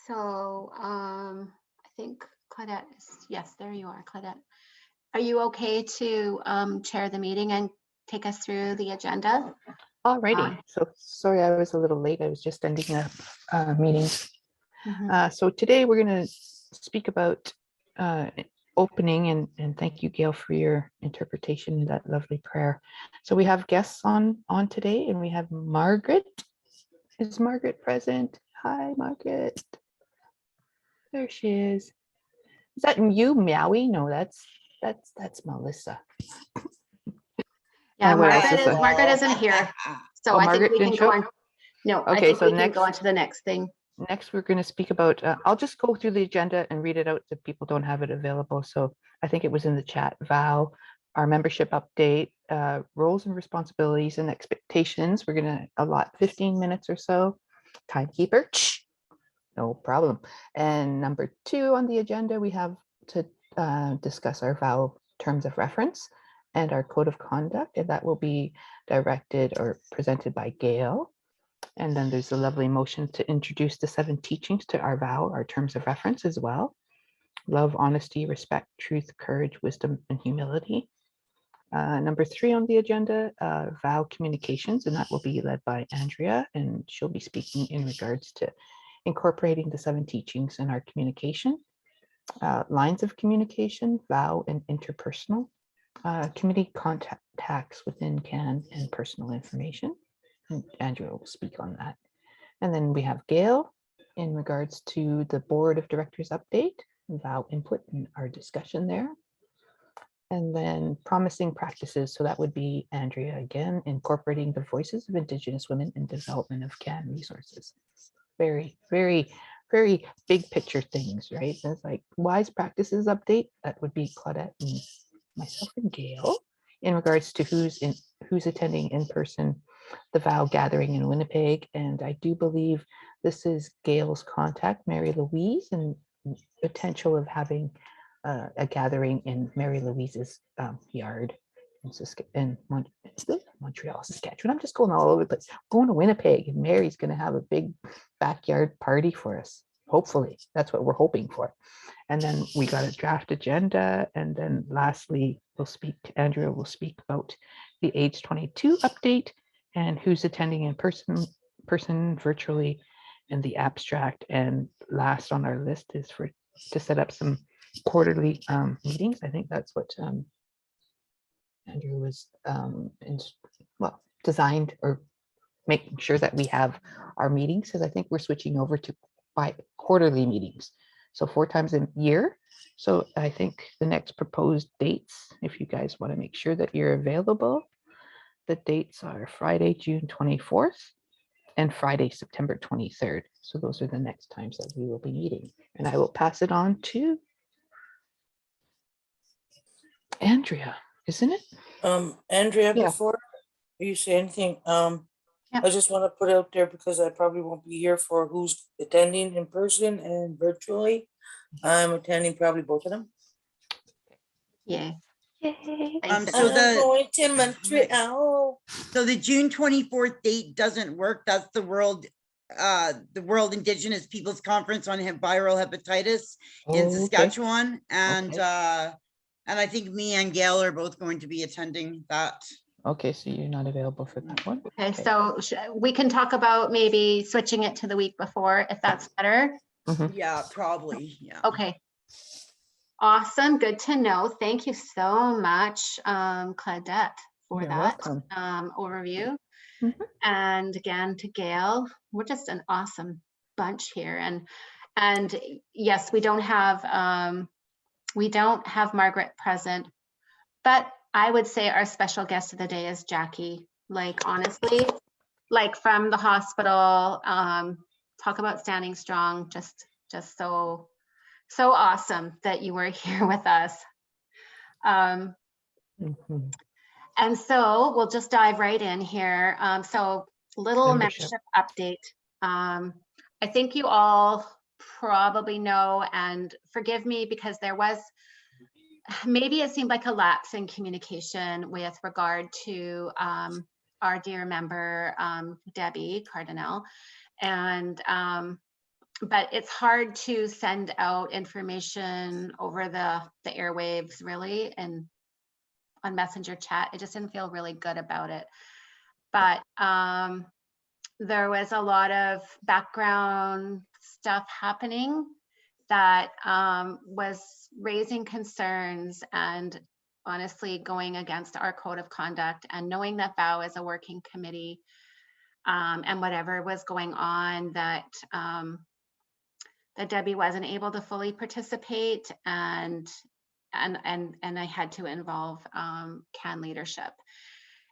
So I think Claudette yes, there you are, Claudette. Are you okay to chair the meeting and take us through the agenda? Alrighty, so sorry I was a little late. I was just ending a meeting. So today we're going to speak about opening, and thank you, Gail, for your interpretation of that lovely prayer. So we have guests on today, and we have Margaret. Is Margaret present? Hi, Margaret. There she is. Is that you, Meowie? No, that's Melissa. Yeah, And what else is Margaret isn't here, so Oh, I Margaret think we didn't can go show? on. No, I Okay, think so we can go on next to the next thing. next we're going to speak about, I'll just go through the agenda and read it out so people don't have it available. So I think it was in the chat. Vow, our membership update, roles and responsibilities and expectations. We're going to allot 15 minutes or so. Timekeeper, no problem. And number 2 on the agenda, we have to discuss our vow terms of reference and our code of conduct, and that will be directed or presented by Gail. And then there's a lovely motion to introduce the 7 teachings to our vow, our terms of reference as well. Love, honesty, respect, truth, courage, wisdom, and humility. Number 3 on the agenda, vow communications, and that will be led by Andrea, and she'll be speaking in regards to incorporating the 7 teachings in our communication. Lines of communication, vow and interpersonal. Committee contacts within CAN and personal information. And Andrea will speak on that. And then we have Gail in regards to the board of directors update, vow input in our discussion there. And then promising practices. So that would be Andrea again, incorporating the voices of Indigenous women in development of CAN resources. Very, very, very big picture things, right? And it's like wise practices update. That would be Claudette and myself and Gail in regards to who's attending in person the vow gathering in Winnipeg. And I do believe this is Gail's contact, Mary Louise, and potential of having a gathering in Mary Louise's yard in Montreal, Saskatchewan. I'm just going all over the place. Going to Winnipeg, and Mary's going to have a big backyard party for us. Hopefully, that's what we're hoping for. And then we got a draft agenda. And then lastly, Andrea will speak about the age 22 update and who's attending in person, virtually, and the abstract. And last on our list is to set up some quarterly meetings. I think that's what Andrew was designed, or making sure that we have our meetings, because I think we're switching over to quarterly meetings. So 4 times a year. So I think the next proposed dates, if you guys want to make sure that you're available, the dates are Friday, June 24th and Friday, September 23rd. So those are the next times that we will be meeting. And I will pass it on to Andrea, isn't it? Andrea, Yeah. before you say anything, I just want to put out there, because I probably won't be here, for who's attending in person and virtually. I'm attending probably both of them. Yeah. Yay. So going to Montreal. So the June 24th date doesn't work. That's the World Indigenous Peoples Conference on viral hepatitis in Saskatchewan. And I think me and Gail are both going to be attending that. Okay, so you're not available for that one. Okay, so we can talk about maybe switching it to the week before, if that's better. Yeah, probably. Yeah. Okay. Awesome. Good to know. Thank you so much, Claudette, for You're that welcome. overview. And again, to Gail, we're just an awesome bunch here. And yes, we don't have Margaret present, but I would say our special guest of the day is Jackie. Like, honestly, like from the hospital, talk about standing strong, just so awesome that you were here with us. And so we'll just dive right in here. So little membership update. I think you all probably know, and forgive me because there was, maybe it seemed like a lapse in communication with regard to our dear member, Debbie Cardinal. And but it's hard to send out information over the airwaves really, and on Messenger chat. I just didn't feel really good about it. But there was a lot of background stuff happening that was raising concerns and honestly going against our code of conduct, and knowing that VOW is a working committee, and whatever was going on, that that Debbie wasn't able to fully participate, and I had to involve CAN leadership.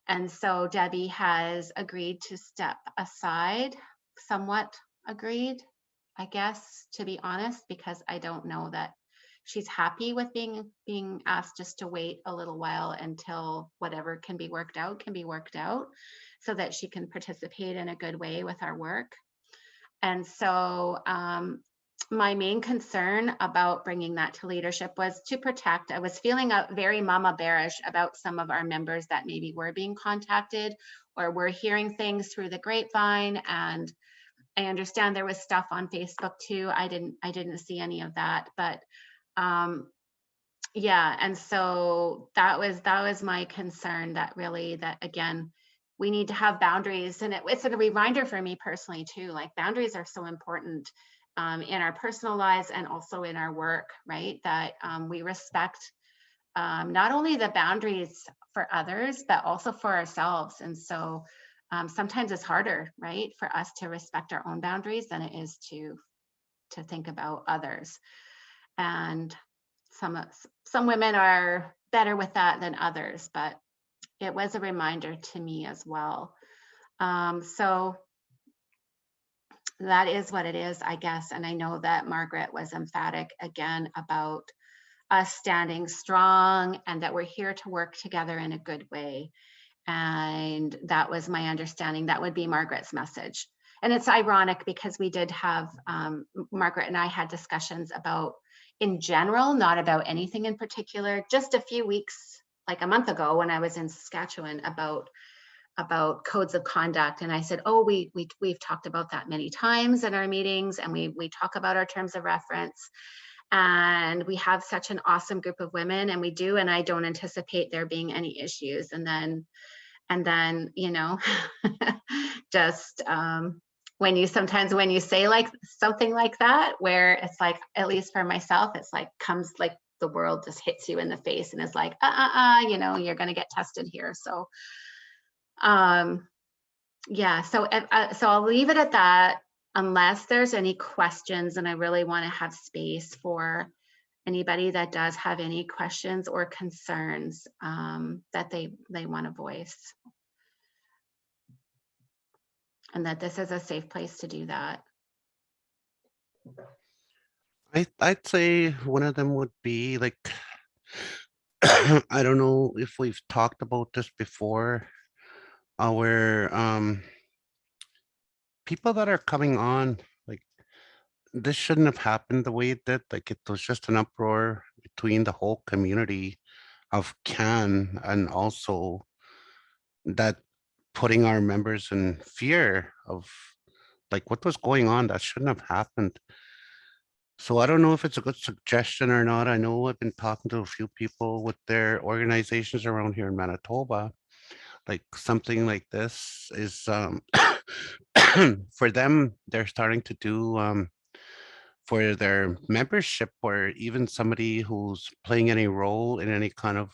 And so Debbie has agreed to step aside, somewhat agreed, I guess, to be honest, because I don't know that she's happy with being asked just to wait a little while until whatever can be worked out, so that she can participate in a good way with our work. And so my main concern about bringing that to leadership was to protect. I was feeling very mama bearish about some of our members that maybe were being contacted or were hearing things through the grapevine. And I understand there was stuff on Facebook too. I didn't see any of that, but yeah. And so that was my concern, that really, that again, we need to have boundaries. And it's a reminder for me personally too, like boundaries are so important in our personal lives and also in our work, right? That we respect not only the boundaries for others, but also for ourselves. And so sometimes it's harder, right, for us to respect our own boundaries than it is to think about others. And some women are better with that than others, but it was a reminder to me as well. So that is what it is, I guess. And I know that Margaret was emphatic again about us standing strong and that we're here to work together in a good way. And that was my understanding. That would be Margaret's message. And it's ironic because we did have, Margaret and I had discussions about, in general, not about anything in particular, just a few weeks, like a month ago when I was in Saskatchewan, about codes of conduct. And I said, oh, we've talked about that many times in our meetings, and we talk about our terms of reference. And we have such an awesome group of women, and we do, and I don't anticipate there being any issues. And then, you know, just when you say like something like that, where it's like, at least for myself, it's like comes like the world just hits you in the face and is like, you know, you're going to get tested here. So yeah, so I'll leave it at that, unless there's any questions, and I really want to have space for anybody that does have any questions or concerns that they want to voice, and that this is a safe place to do that. I'd say one of them would be like, I don't know if we've talked about this before, where people that are coming on, like, this shouldn't have happened the way it did. Like, it was just an uproar between the whole community of CAN, and also that putting our members in fear of like what was going on. That shouldn't have happened. So I don't know if it's a good suggestion or not. I know I've been talking to a few people with their organizations around here in Manitoba. Like something like this is for them, they're starting to do for their membership, or even somebody who's playing any role in any kind of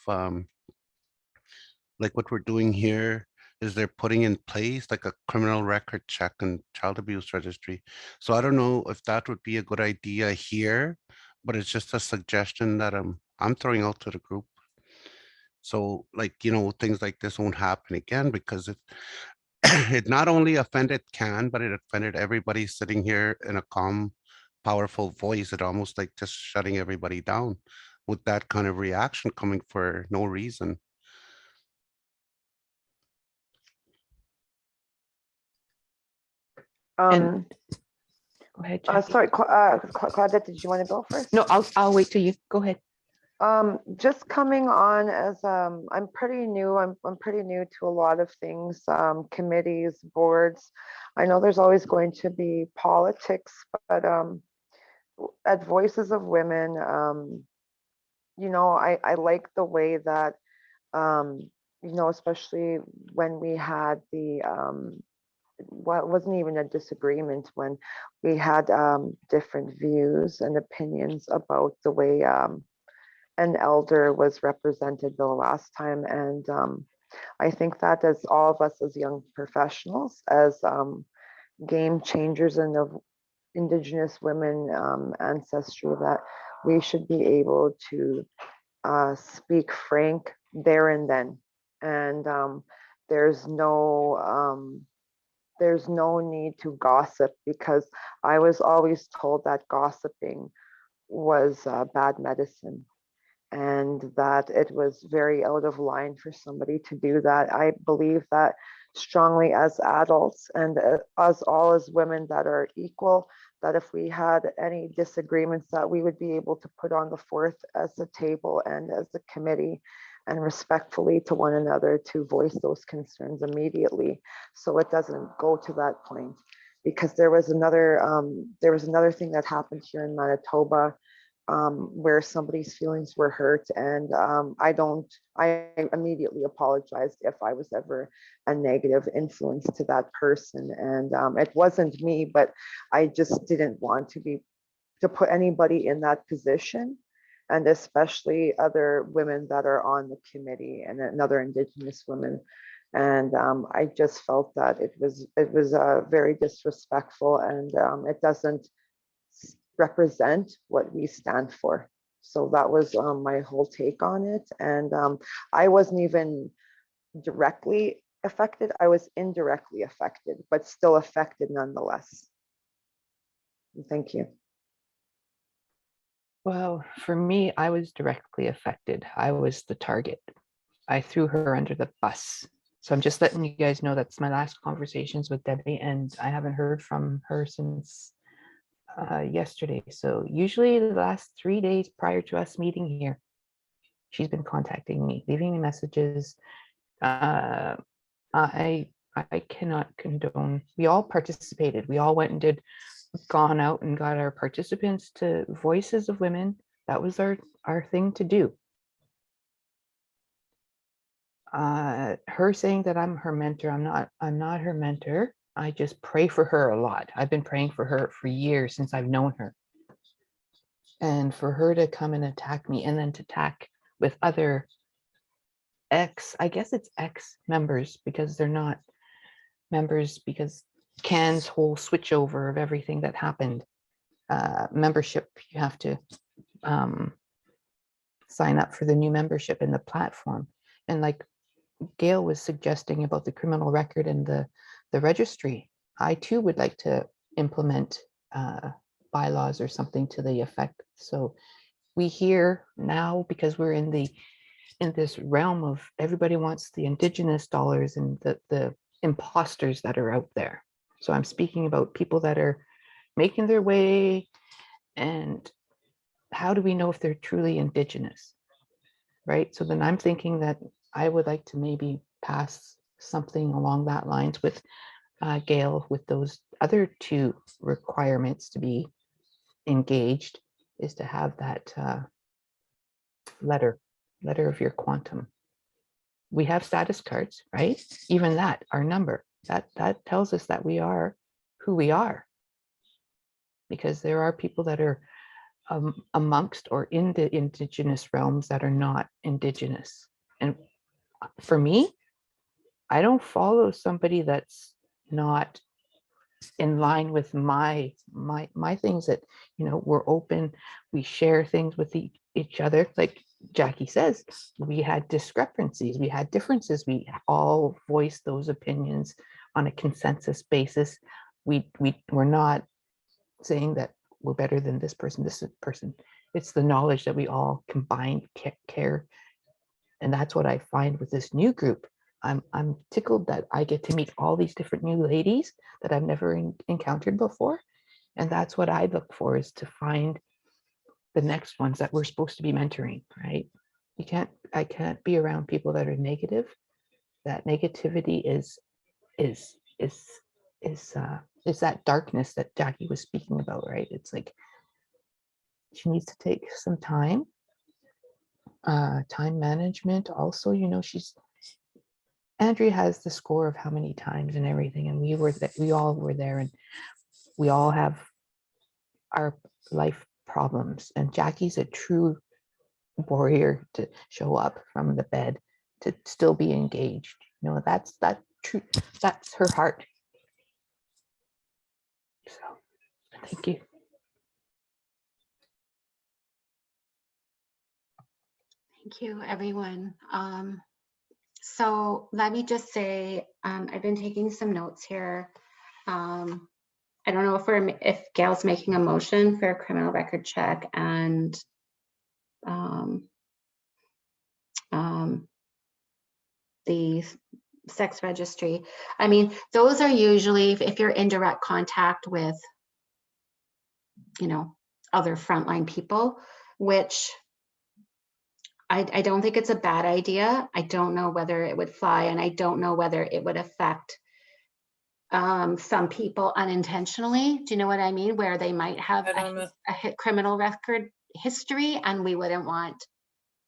like what we're doing here, is they're putting in place like a criminal record check and child abuse registry. So I don't know if that would be a good idea here, but it's just a suggestion that I'm throwing out to the group. So like, you know, things like this won't happen again, because it not only offended CAN, but it offended everybody sitting here in a calm, powerful voice. It almost like just shutting everybody down with that kind of reaction coming for no reason. And go ahead, Jackie. Sorry, Claudette, did you want to go first? No, I'll wait till you go ahead. Just coming on as I'm pretty new. I'm pretty new to a lot of things, committees, boards. I know there's always going to be politics, but at Voices of Women, I like the way that especially when we had the well, it wasn't even a disagreement when we had different views and opinions about the way an elder was represented the last time. And I think that as all of us as young professionals, as game changers in the Indigenous women ancestry, that we should be able to speak frank there and then. And there's no need to gossip, because I was always told that gossiping was bad medicine, and that it was very out of line for somebody to do that. I believe that strongly as adults, and us all as women that are equal, that if we had any disagreements, that we would be able to put on the fourth as a table and as a committee, and respectfully to one another to voice those concerns immediately, so it doesn't go to that point. Because there was another thing that happened here in Manitoba, where somebody's feelings were hurt, and I immediately apologized if I was ever a negative influence to that person. And it wasn't me, but I just didn't want to put anybody in that position, and especially other women that are on the committee and another Indigenous women. And I just felt that it was very disrespectful, and it doesn't represent what we stand for. So that was my whole take on it. And I wasn't even directly affected. I was indirectly affected, but still affected nonetheless. Thank you. Well, for me, I was directly affected. I was the target. I threw her under the bus. So I'm just letting you guys know that's my last conversations with Debbie, and I haven't heard from her since yesterday. So usually the last 3 days prior to us meeting here, she's been contacting me, leaving me messages. I cannot condone. We all participated. We all went and gone out and got our participants to Voices of Women. That was our thing to do. Her saying that I'm her mentor, I'm not her mentor. I just pray for her a lot. I've been praying for her for years since I've known her. And for her to come and attack me, and then to attack with other I guess it's ex-members, because they're not members, because Can's whole switchover of everything that happened, membership, you have to sign up for the new membership in the platform. And like Gail was suggesting about the criminal record and the registry, I too would like to implement bylaws or something to the effect. So we hear now, because we're in this realm of everybody wants the Indigenous dollars and the imposters that are out there. So I'm speaking about people that are making their way, and how do we know if they're truly Indigenous, right? So then I'm thinking that I would like to maybe pass something along that lines with Gail, with those other two requirements to be engaged, is to have that letter of your quantum. We have status cards, right? Even that, our number, that tells us that we are who we are. Because there are people that are amongst or in the Indigenous realms that are not Indigenous. And for me, I don't follow somebody that's not in line with my things, that, we're open, we share things with each other. Like Jackie says, we had discrepancies, we had differences, we all voiced those opinions on a consensus basis. We're not saying that we're better than this person. It's the knowledge that we all combined care. And that's what I find with this new group. I'm tickled that I get to meet all these different new ladies that I've never encountered before. And that's what I look for, is to find the next ones that we're supposed to be mentoring, right? I can't be around people that are negative. That negativity is that darkness that Jackie was speaking about, right? It's like she needs to take some time. Time management also, Andrea has the score of how many times and everything, and we all were there, and we all have our life problems, and Jackie's a true warrior to show up from the bed to still be engaged. That's true. That's her heart. So thank you. Thank you, everyone. So let me just say, I've been taking some notes here. I don't know if Gail's making a motion for a criminal record check and the sex registry. I mean, those are usually if you're in direct contact with, other frontline people, which I don't think it's a bad idea. I don't know whether it would fly, and I don't know whether it would affect some people unintentionally. Do you know what I mean? Where they might have I don't know. a criminal record history, and we wouldn't want,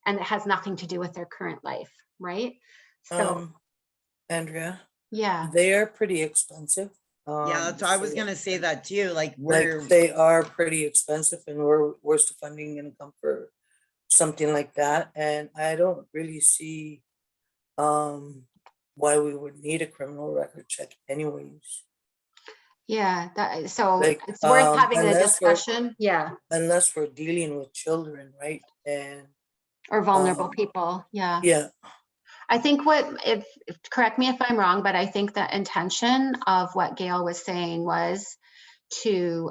and it has nothing to do with their current life, right? So, Andrea, yeah. they are pretty expensive. Yeah, I was gonna say that too, like Like we're, they are pretty expensive, and where's the funding gonna come for something like that? And I don't really see why we would need a criminal record check anyways. Yeah, so Like, it's worth having a unless we're- discussion. Yeah, Unless we're dealing with children, right? And or vulnerable people. Yeah. yeah, I think correct me if I'm wrong, but I think the intention of what Gail was saying was to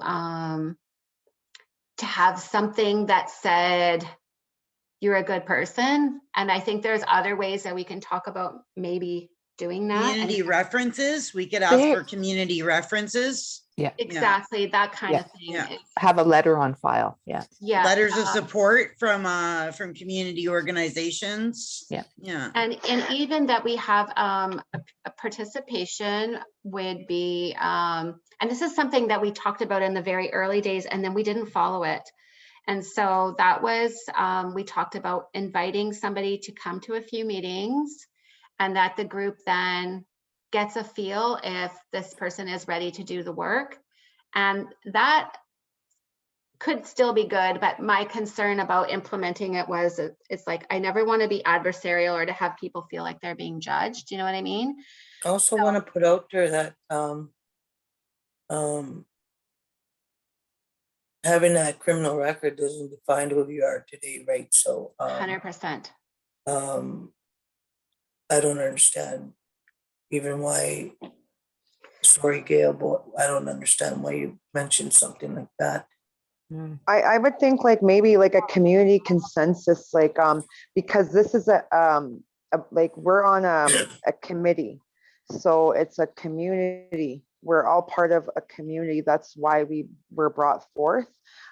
have something that said you're a good person. And I think there's other ways that we can talk about maybe doing that. community And references, we could ask There- for community references. Yeah. exactly that kind Yeah. of thing. Yeah. Have a letter on file. Yeah. Yeah. Letters of support from community organizations. Yeah. Yeah. And even that we have a participation would be, and this is something that we talked about in the very early days, and then we didn't follow it. And so that was, we talked about inviting somebody to come to a few meetings, and that the group then gets a feel if this person is ready to do the work. And that could still be good, but my concern about implementing it was it's like I never want to be adversarial or to have people feel like they're being judged. Do you know what I mean? I also want to put out there that having that criminal record doesn't define who you are today, right? So 100%. I don't understand even why. Sorry, Gail, but I don't understand why you mentioned something like that. I would think like maybe like a community consensus, like because this is like we're on a committee, so it's a community. We're all part of a community. That's why we were brought forth.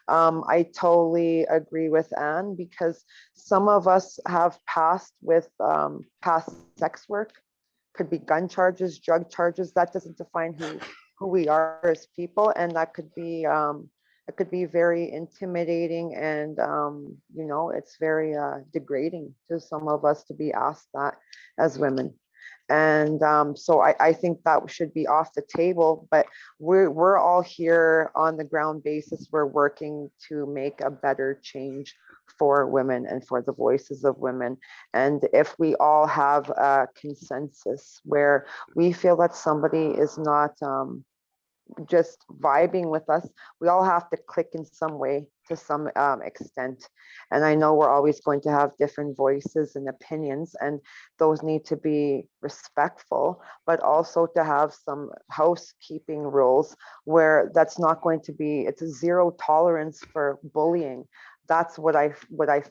I totally agree with Anne, because some of us have passed with past sex work, could be gun charges, drug charges. That doesn't define who we are as people, and that could be it could be very intimidating, and it's very degrading to some of us to be asked that as women. And so I think that should be off the table, but we're all here on the ground basis. We're working to make a better change for women and for the voices of women. And if we all have a consensus where we feel that somebody is not just vibing with us, we all have to click in some way to some extent. And I know we're always going to have different voices and opinions, and those need to be respectful, but also to have some housekeeping rules where that's not going to be, it's a zero tolerance for bullying. That's what I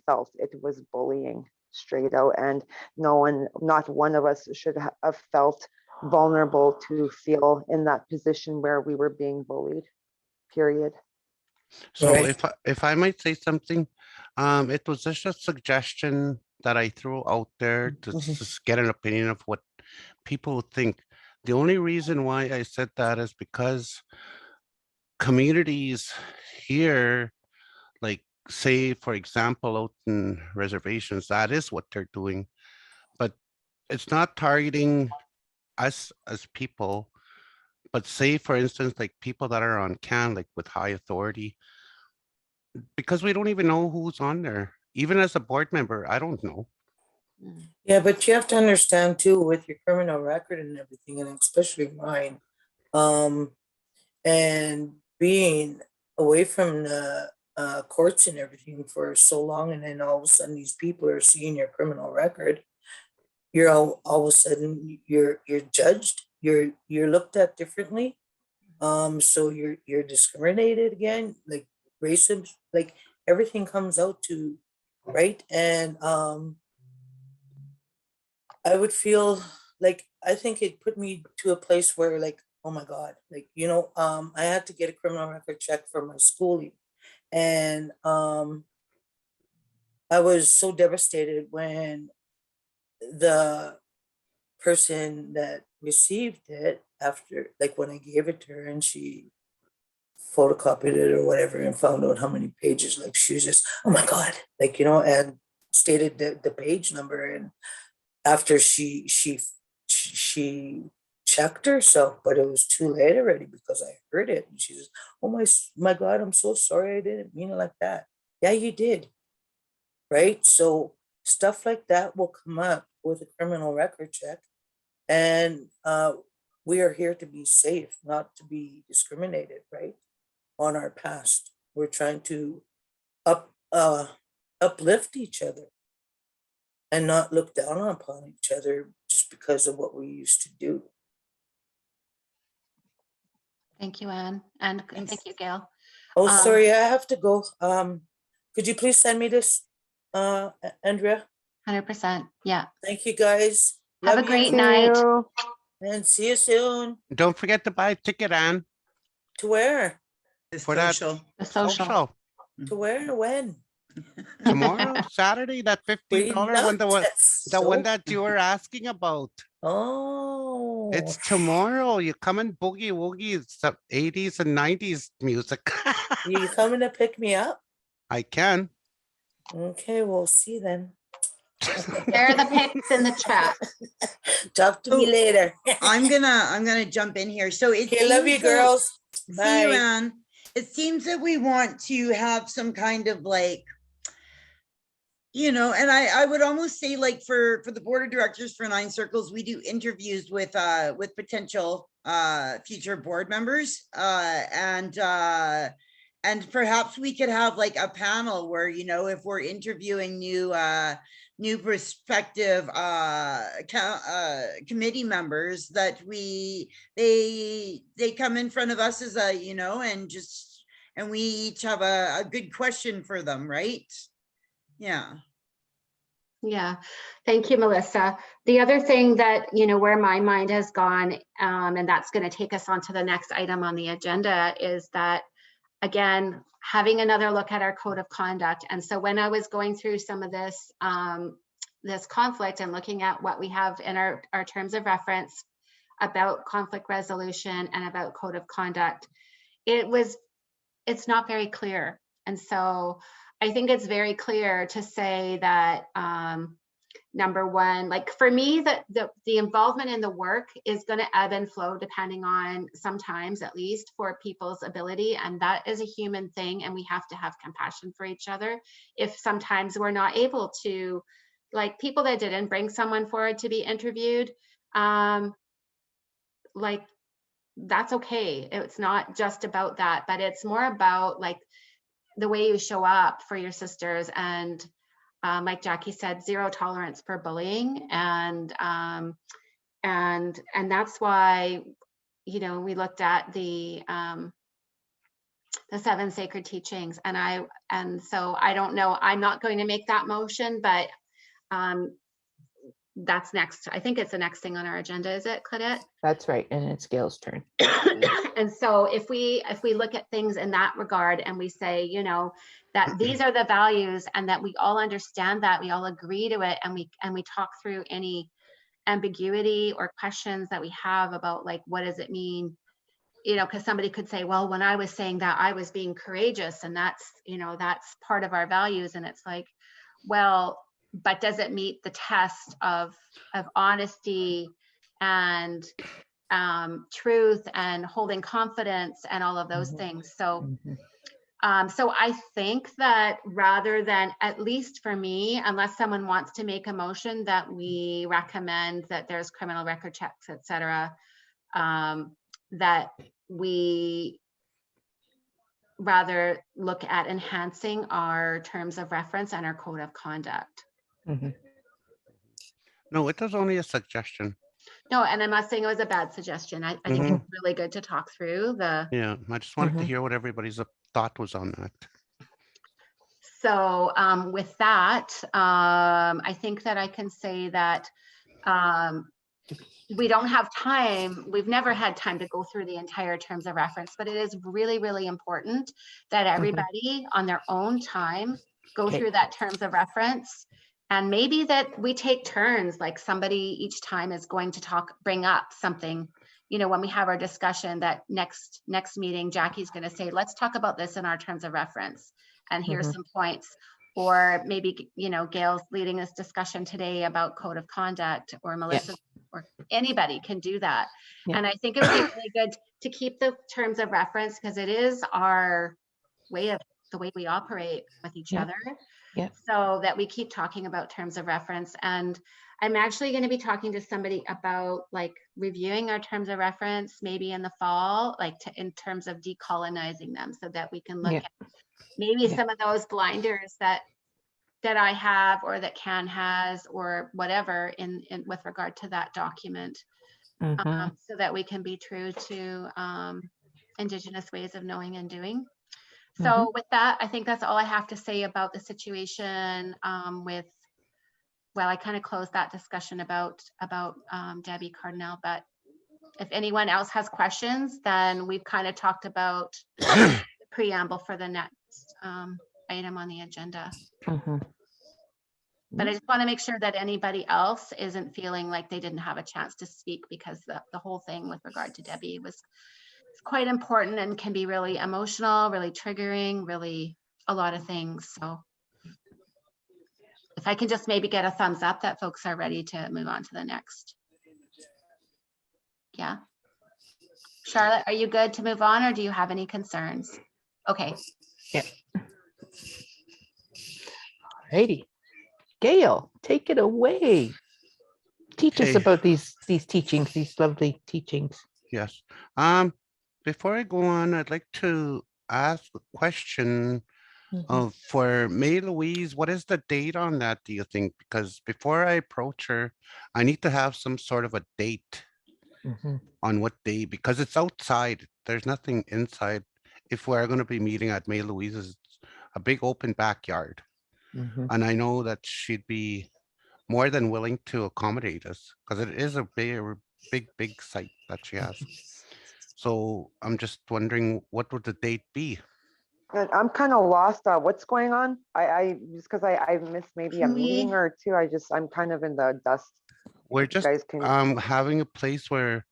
felt. It was bullying straight out, and not one of us should have felt vulnerable to feel in that position where we were being bullied, period. So Right. if I might say something, it was just a suggestion that I threw out there to Mhm. just get an opinion of what people think. The only reason why I said that is because communities here, like say, for example, out in reservations, that is what they're doing. But it's not targeting us as people, but say, for instance, like people that are on CAN, like with high authority, because we don't even know who's on there. Even as a board member, I don't know. Yeah, but you have to understand too, with your criminal record and everything, and especially mine, um, and being away from the courts and everything for so long, and then all of a sudden these people are seeing your criminal record. You're all of a sudden you're judged. You're looked at differently. So you're discriminated again, like racism, like everything comes out to right, and I would feel like I think it put me to a place where like, oh my God, like, I had to get a criminal record check for my schooling. And I was so devastated when the person that received it after, like when I gave it to her and she photocopied it or whatever and found out how many pages, like she was just, oh my God, like, and stated the page number. And after she checked herself, but it was too late already because I heard it. And she says, "Oh my God, I'm so sorry. I didn't mean it like that." Yeah, you did, right? So stuff like that will come up with a criminal record check, and we are here to be safe, not to be discriminated, right? On our past, we're trying to uplift each other and not look down upon each other just because of what we used to do. Thank you, Anne, and Thanks. thank you, Gail. Oh, Um, sorry, I have to go. Could you please send me this, Andrea? 100%. Yeah. Thank you, guys. Have Love a great you, See night. you. and see you soon. Don't forget to buy a ticket, Anne, To where? The for that social. The social. social. To where? When? Tomorrow, Saturday, that We $15 one, love the one that. that you were asking about. Oh, It's tomorrow. You come and boogie woogie. It's the 80s and 90s music. you coming to pick me up? I can. Okay, we'll see then. Share the pics in the chat. Talk to me Oh, later. I'm gonna jump in here. So it Okay, love you, seems that- girls. See you, Bye. Anne. It seems that we want to have some kind of like, and I would almost say like for the board of directors for Nine Circles, we do interviews with potential future board members, and perhaps we could have like a panel where, if we're interviewing new prospective committee members, that they come in front of us as and we each have a good question for them, right? Yeah. Yeah, thank you, Melissa. The other thing that, where my mind has gone, and that's going to take us on to the next item on the agenda, is that, again, having another look at our code of conduct. And so when I was going through some of this, this conflict and looking at what we have in our terms of reference about conflict resolution and about code of conduct, it's not very clear. And so I think it's very clear to say that, number one, like for me, the involvement in the work is going to ebb and flow depending on, sometimes at least, for people's ability. And that is a human thing. And we have to have compassion for each other. If sometimes we're not able to, like people that didn't bring someone forward to be interviewed, like that's okay. It's not just about that, but it's more about like the way you show up for your sisters. And like Jackie said, zero tolerance for bullying. And that's why, we looked at the 7 sacred teachings. And so I don't know, I'm not going to make that motion, but that's next. I think it's the next thing on our agenda, is it, Claudette? That's right. And it's Gail's turn. And so if we look at things in that regard and we say, you know, that these are the values and that we all understand that, we all agree to it, and we talk through any ambiguity or questions that we have about, like, what does it mean? You know, because somebody could say, well, when I was saying that, I was being courageous, and that's, you know, that's part of our values. And it's like, well, but does it meet the test of honesty and truth and holding confidence and all of those Mhm. things? So Mhm. so I think that rather than, at least for me, unless someone wants to make a motion that we recommend that there's criminal record checks, et cetera, that we rather look at enhancing our terms of reference and our code of conduct. Mhm. No, it was only a suggestion. No, and I'm not saying it was a bad suggestion. I think Mhm. it's really good to talk through the. Yeah, I just wanted to Mhm. hear what everybody's thought was on that. So with that, I think that I can say that we don't have time. We've never had time to go through the entire terms of reference, but it is really, really important that everybody on their own time go Okay. through that terms of reference. And maybe that we take turns, like somebody each time is going to bring up something, you know, when we have our discussion, that next meeting, Jackie's going to say, let's talk about this in our terms of reference. And here's Mhm. some points. Or maybe, you know, Gail's leading this discussion today about code of conduct, or Melissa, or anybody can do that. Yeah. And I think it would be really good to keep the terms of reference, because it is our the way we operate with each Yeah. other. Yeah. So that we keep talking about terms of reference. And I'm actually going to be talking to somebody about, like, reviewing our terms of reference maybe in the fall, like in terms of decolonizing them, so that we can look Yeah. at maybe Yeah. some of those blinders that I have, or that Can has, or whatever, in with regard to that document, Mhm. so that we can be true to Indigenous ways of knowing and doing. So with that, I think that's all I have to say about the situation well, I kind of closed that discussion about Debbie Cardinal, but if anyone else has questions, then we've kind of talked about the preamble for the next item on the agenda. Mhm. But I just want to make sure that anybody else isn't feeling like they didn't have a chance to speak, because the whole thing with regard to Debbie was quite important and can be really emotional, really triggering, really a lot of things. So if I can just maybe get a thumbs up that folks are ready to move on to the next. Yeah. Charlotte, are you good to move on, or do you have any concerns? Okay. Alrighty. Gail, take it away. Teach us Okay. about these teachings, these lovely teachings. Yes. Before I go on, I'd like to ask a question of for May Louise. What is the date on that, do you think? Because before I approach her, I need to have some sort of a date Mhm. on what day, because it's outside. There's nothing inside. If we're going to be meeting at May Louise's, it's a big open backyard. Mhm. And I know that she'd be more than willing to accommodate us, because it is a big site that she has. So I'm just wondering, what would the date be? Good. I'm kind of lost. What's going on? I just because I missed maybe a Can meeting we- or two. I'm kind of in the dust. We're You just guys can. having a place where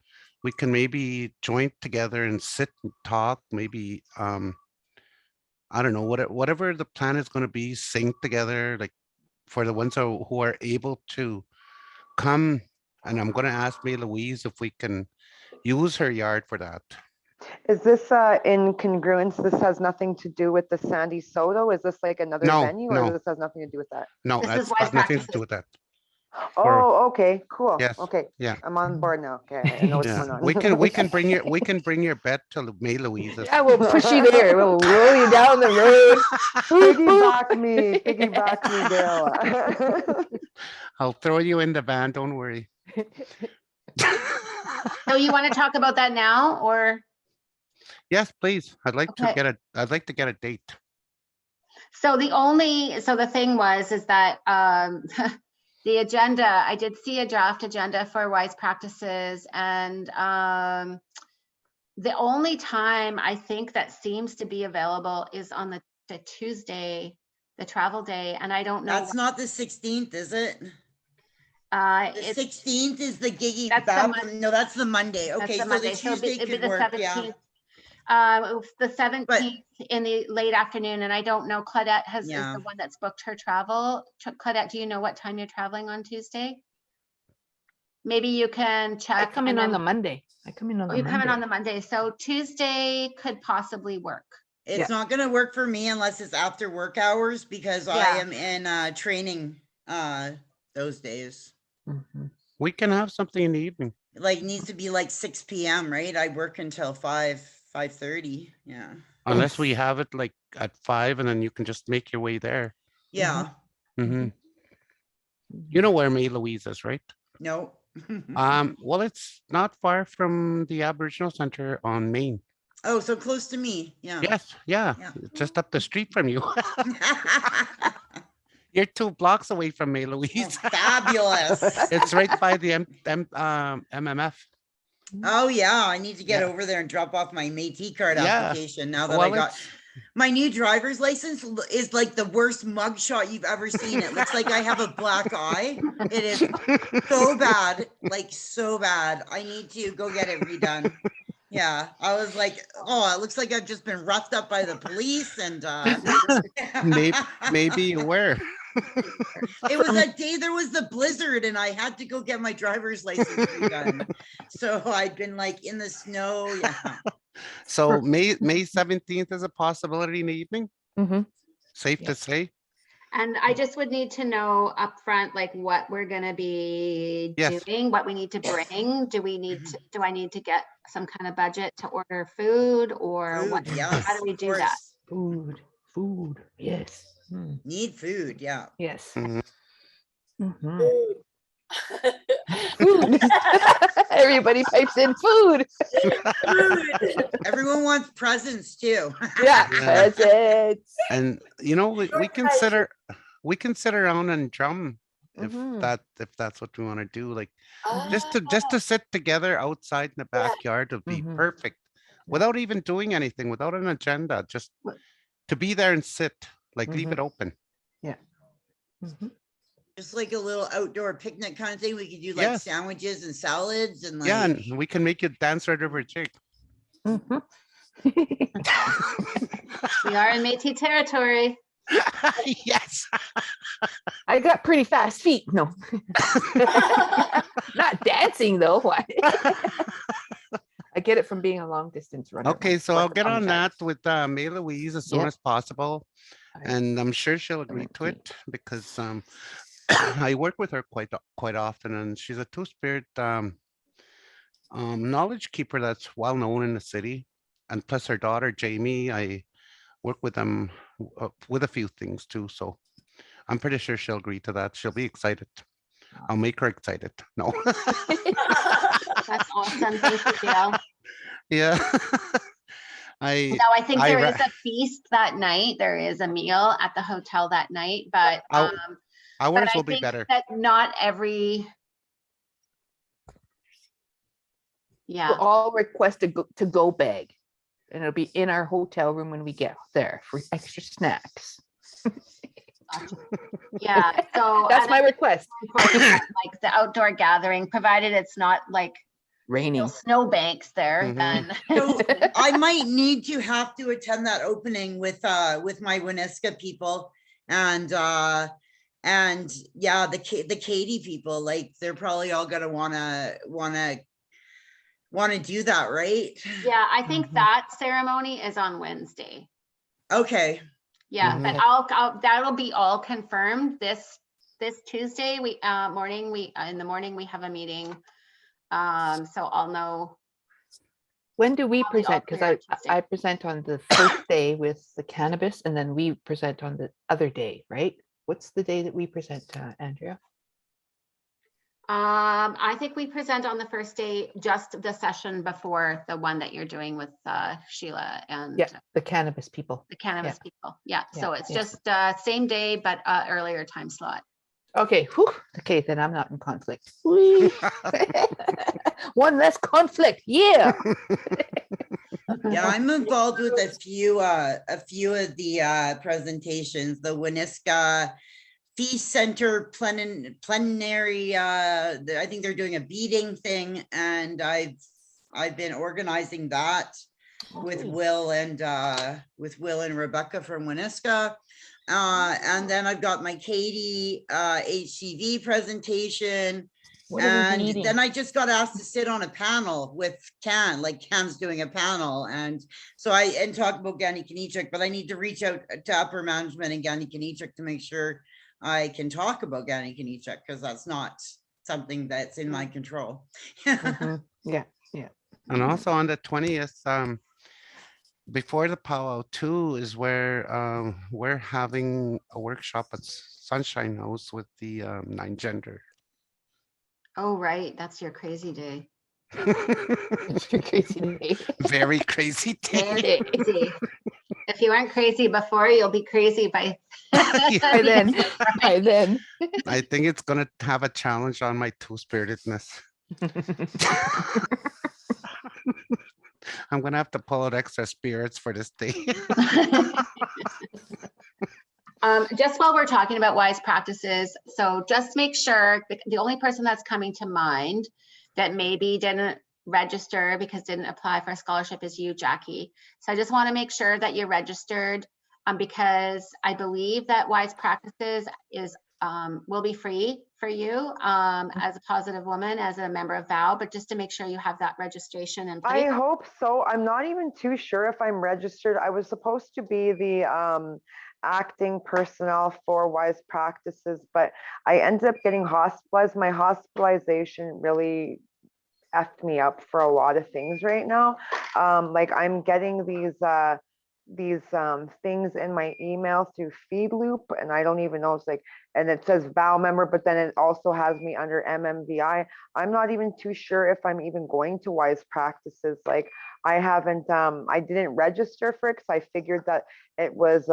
we can maybe join together and sit and talk, maybe I don't know, whatever the plan is going to be, sing together, like for the ones who are able to come. And I'm going to ask May Louise if we can use her yard for that. Is this in congruence? This has nothing to do with the Sandy Soto? Is this like another No, venue, or no. this has nothing to do with that? No, This is that's why got nothing to practices- do with that. Oh, okay, cool. Yes, Okay, yeah. I'm on board now. Okay, I know what's Yeah, going on. we can bring your bed to May Louise's. Yeah, we'll push you there. We'll roll you down the road. Piggyback me, Gail. I'll throw you in the van, don't worry. So you want to talk about that now, or? Yes, please. I'd like Okay. to get a date. So the thing was, is that The agenda, I did see a draft agenda for wise practices, and the only time I think that seems to be available is on the Tuesday, the travel day, and I don't know. That's not the 16th, is it? The It's 16th is the Gigi That's the Baptist. No, that's the Monday. that's Okay, the so Monday, the so it'd be Tuesday could the work, yeah. 17th. The 17th in the late afternoon, and I don't know, Claudette is Yeah. the one that's booked her travel. Claudette, do you know what time you're traveling on Tuesday? Maybe you can I check. come and in on the then- Monday. I come in on Oh, the you come in on Monday. the Monday, so Tuesday could possibly work. It's Yeah. not gonna work for me unless it's after work hours because I Yeah. am in training those days. Mhm. We can have something in the evening. Like needs to be like 6 p.m., right? I work until 5:30. Yeah. Unless we have it like at 5 and then you can just make your way there. Yeah. Hmm. You know where May Louise is, right? No. Well, it's not far from the Aboriginal Center on Main. Oh, so close to me. Yeah. Yes, yeah, Yeah. just up the street from you. You're 2 blocks away from May Oh, Louise. fabulous. It's right by the MMF. Oh yeah, I need to get Yeah. over there and drop off my Métis card Yeah. application now that I Well, got it's my new driver's license is like the worst mugshot you've ever seen. It looks like I have a black eye. It is so bad, like so bad. I need to go get it redone. Yeah, I was like, oh, it looks like I've just been roughed up by the police and maybe you were. it was that day there was the blizzard and I had to go get my driver's license redone. So I'd been like in the snow. Yeah. So May 17th is a possibility in the evening. Mhm. Safe Yeah. to say. And I just would need to know upfront, like what we're gonna be Yes. doing, what we need to bring. Do I need to get some kind of budget to order food or what? Food, yes, How do we of do that? course. Food. Yes. Mm, Need food, yeah. yes. Mhm. Mhm. Food. Everybody pipes in food. Everyone wants presents too. Yeah, Yeah. presents. And you know, we can sit around and drum if Mhm. that's what we want to do. Like just to sit together outside in the backyard would be Mhm. perfect without even doing anything, without an agenda, just to be there and sit, like leave Mhm. it open. Mhm. Just like a little outdoor picnic kind of thing. We could do like Yes. sandwiches and salads and like. Yeah, and we can make you dance right over a jig. Mhm. We are in Métis territory. Yes. I got pretty fast feet. No. Not dancing though. Why? I get it from being a long distance runner. Okay, so I'll get on that sometimes. with May Louise as soon Yep. as possible. Alright. And I'm sure she'll agree to 17th. it because I work with her quite often, and she's a two-spirit knowledge keeper that's well known in the city. And plus her daughter Jamie, I work with them with a few things too. So I'm pretty sure she'll agree to that. She'll be excited. I'll make her excited. No. That's awesome. Thank you, Gail. Yeah. I No, I think I there ra- is a feast that night. There is a meal at the hotel that night, but I'll- but ours I will be think better. that not every. Yeah. We'll all request to go bag. And it'll be in our hotel room when we get there for extra snacks. Yeah, so. That's and my I think request. it's important that, like the outdoor gathering, provided it's not like Raining. snowbanks there, Mhm. then. So I might need to have to attend that opening with my Winneska people and yeah, the Katy people, like they're probably all gonna wanna do that, right? Yeah, I think Mhm. that ceremony is on Wednesday. Okay, Yeah, but Okay. that'll be all confirmed this Tuesday. We morning, in the morning we have a meeting. So I'll know. When do we Probably all present? Because clear on Tuesday. I present on the first day with the cannabis and then we present on the other day, right? What's the day that we present, Andrea? I think we present on the first day, just the session before the one that you're doing with Sheila and Yeah, the cannabis people. the cannabis people. Yeah, Yeah, so it's yeah. just same day, but earlier time slot. Okay, whew, okay, then I'm not in conflict. Whee! One less conflict, yeah. Yeah, I'm involved with a few of the presentations, the Winneska Feast Center plenary, I think they're doing a beading thing, and I've been organizing that with Okay. Will and Rebecca from Winneska. And then I've got my Katie HCV presentation. What are we And beading? then I just got asked to sit on a panel with Can, like Can's doing a panel. And so and talk about Gani Kanichak, but I need to reach out to upper management and Gani Kanichak to make sure I can talk about Gani Kanichak, because that's not something that's in my control. Mhm. Yeah, And also on the 20th, before the powwow too is where we're having a workshop at Sunshine House with the 9 gender. Oh, right, that's your crazy day. it's your crazy day. Very crazy Very day. crazy. If you weren't crazy before, you'll be crazy by. By then, by then. I think it's gonna have a challenge on my two-spiritedness. I'm gonna have to pull out extra spirits for this day. Just while we're talking about wise practices, so just make sure the only person that's coming to mind that maybe didn't register because didn't apply for a scholarship is you, Jackie. So I just want to make sure that you're registered because I believe that wise practices is will be free for you as a positive woman, as a member of VOW, but just to make sure you have that registration in place. I hope so. I'm not even too sure if I'm registered. I was supposed to be the acting personnel for wise practices, but I ended up getting hospitalized. My hospitalization really effed me up for a lot of things right now. Like I'm getting these things in my email through Feedloop, and I don't even know, it's like, and it says VOW member, but then it also has me under MMVI. I'm not even too sure if I'm even going to wise practices. Like I haven't, I didn't register for it because I figured that it was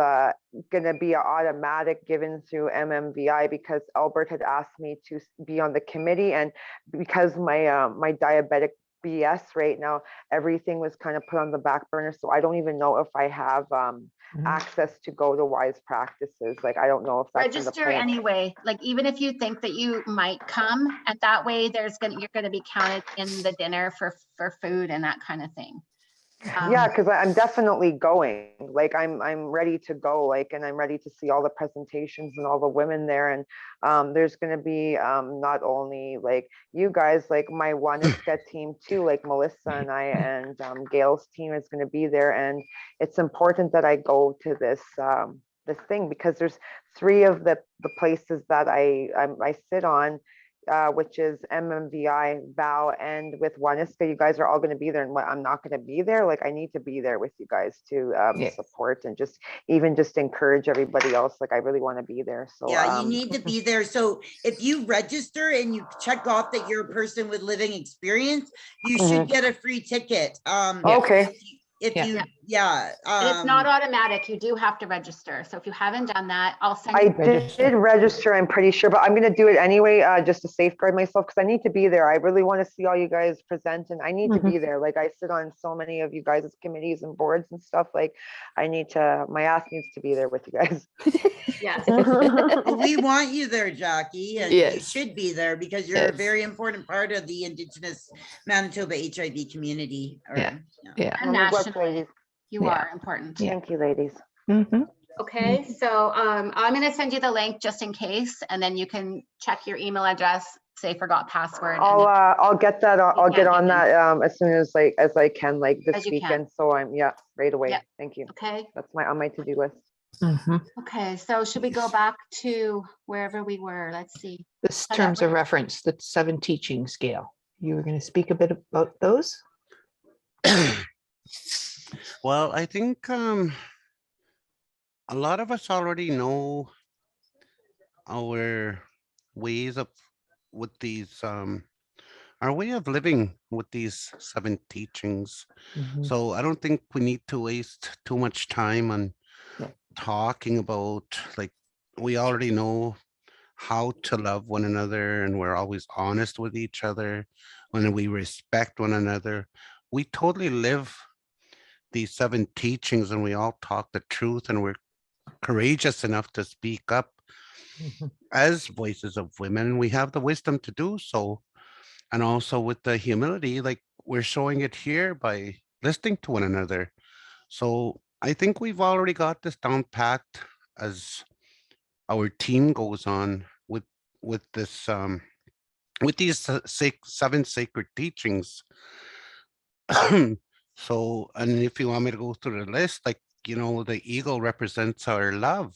gonna be automatic given through MMVI because Albert had asked me to be on the committee, and because my my diabetic BS right now, everything was kind of put on the back burner. So I don't even know if I have access to go to wise practices. Like I don't know if that's in the Register plan. anyway, like even if you think that you might come, and that way you're gonna be counted in the dinner for food and that kind of thing. Yeah, because I'm definitely going. Like I'm ready to go. Like, and I'm ready to see all the presentations and all the women there. And there's going to be not only like you guys, like my Wanisca team too, like Melissa and I, and Gail's team is going to be there. And it's important that I go to this this thing because there's 3 of the places that I sit on. Which is MMVI, VOW, and with Wanisca, you guys are all going to be there, and I'm not going to be there. Like I need to be there with you guys to Yes. support and just encourage everybody else. Like I really want to be there. So Yeah, you need to be there. So if you register and you check off that you're a person with living experience, you should get a free ticket. Okay. If Yeah. you, yeah. And it's not automatic, you do have to register. So if you haven't done that, I'll send I you. did register, I'm pretty sure, but I'm going to do it anyway, just to safeguard myself because I need to be there. I really want to see all you guys present, and I need to be there. Like I sit on so many of you guys' committees and boards and stuff. Like I need to, my ass needs to be there with you guys. Yes. Well, we want you there, Jackie, and you Yes. should be there because you're a Yes. very important part of the Indigenous Manitoba HIV community. Yeah. Yeah. And Well, good luck, nationally, ladies. you Yeah. are important. Yeah. Thank you, ladies. Mhm. Okay, so I'm gonna send you the link just in case, and then you can check your email address, say forgot password. and then- I'll get that. I'll get can't on get in. that as soon as I can, like As this you can. weekend. So I'm right away. Yep. Thank you. Okay, That's on my to-do list. Mhm. okay, so should we go back to wherever we were? Let's see. This How that terms of reference, the 7 teaching scale. You were going to speak a bit about those? Well, I think a lot of us already know our ways of with these our way of living with these 7 teachings. Mhm. So I don't think we need to waste too much time on Yeah. talking about, like, we already know how to love one another, and we're always honest with each other, when we respect one another. We totally live these 7 teachings, and we all talk the truth, and we're courageous enough to speak up Mhm. as voices of women. We have the wisdom to do so, and also with the humility, like we're showing it here by listening to one another. So I think we've already got this down packed as our team goes on with this with these 7 sacred teachings. So, and if you want me to go through the list, like, the eagle represents our love.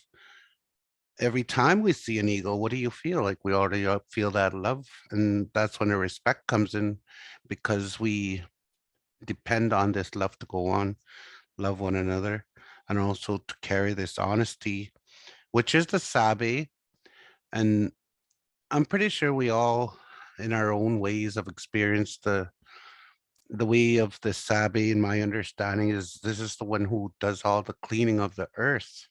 Every time we see an eagle, what do you feel? Like we already feel that love. And that's when the respect comes in, because we depend on this love to go on, love one another, and also to carry this honesty, which is the Sabe. And I'm pretty sure we all, in our own ways, have experienced the way of the Sabe. In my understanding, is this is the one who does all the cleaning of the earth,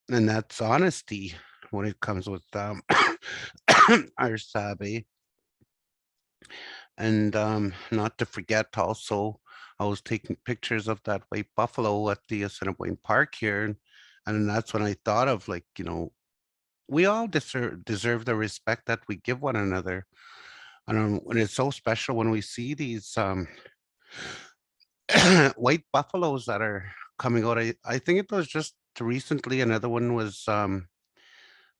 and that's honesty when it comes with our Sabe. And not to forget also, I was taking pictures of that white buffalo at the Assiniboine Park here, and that's when I thought of, like, we all deserve the respect that we give one another. And it's so special when we see these white buffaloes that are coming out. I think it was just recently another one was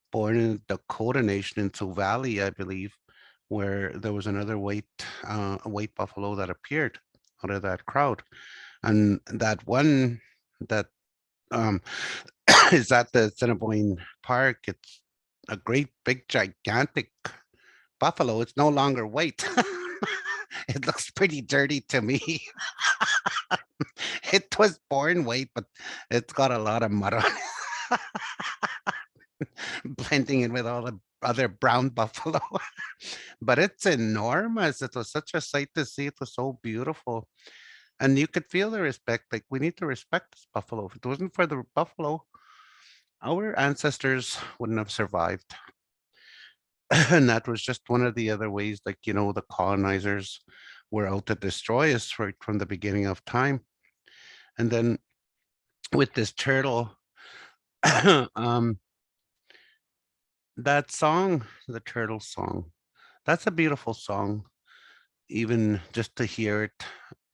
born in Dakota Nation in Sioux Valley, I believe, where there was another a white buffalo that appeared out of that crowd. And that one that um is at the Assiniboine Park, it's a great big gigantic buffalo. It's no longer white. It looks pretty dirty to me. It was born white, but it's got a lot of mud on it, blending in with all the other brown buffalo. But it's enormous. It was such a sight to see. It was so beautiful. And you could feel the respect. Like, we need to respect this buffalo. If it wasn't for the buffalo, our ancestors wouldn't have survived. And that was just one of the other ways, like, the colonizers were out to destroy us right from the beginning of time. And then with this turtle, um, that song, the turtle song, that's a beautiful song, even just to hear it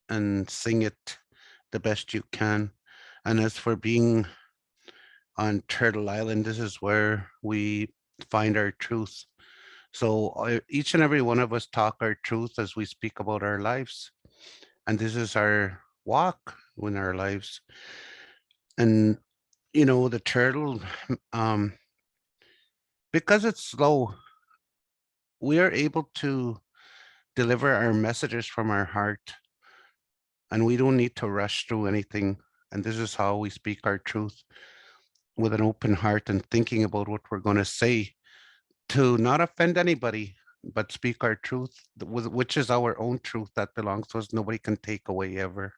and sing it the best you can. And as for being on Turtle Island, this is where we find our truth. So each and every one of us talk our truth as we speak about our lives. And this is our walk in our lives. And, the turtle, um, because it's slow, we are able to deliver our messages from our heart, and we don't need to rush through anything. And this is how we speak our truth, with an open heart and thinking about what we're going to say, to not offend anybody, but speak our truth, which is our own truth that belongs to us. Nobody can take away ever.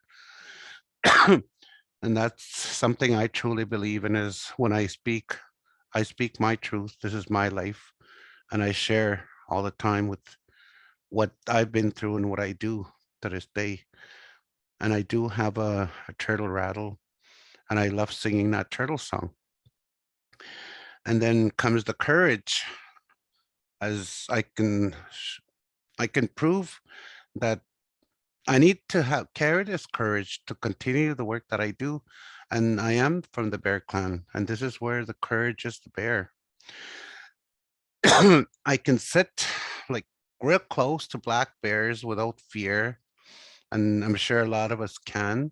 And that's something I truly believe in, is when I speak my truth. This is my life. And I share all the time with what I've been through and what I do to this day. And I do have a turtle rattle, and I love singing that turtle song. And then comes the courage, as I can prove that I need to have carry this courage to continue the work that I do. And I am from the Bear Clan, and this is where the courage is the bear. I can sit like real close to black bears without fear, and I'm sure a lot of us can.